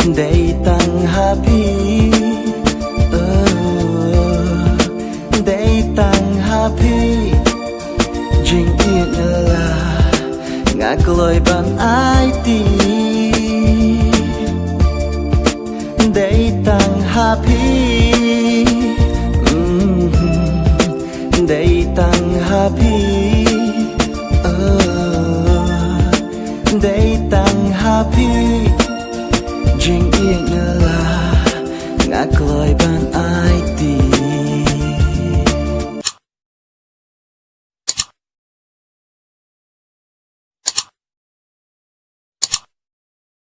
Day tăng happy Day tăng happy Jing yên là ngã lối bàn ai tì Day tăng happy Day tăng happy Day tăng happy Jing yên là ngã lối bàn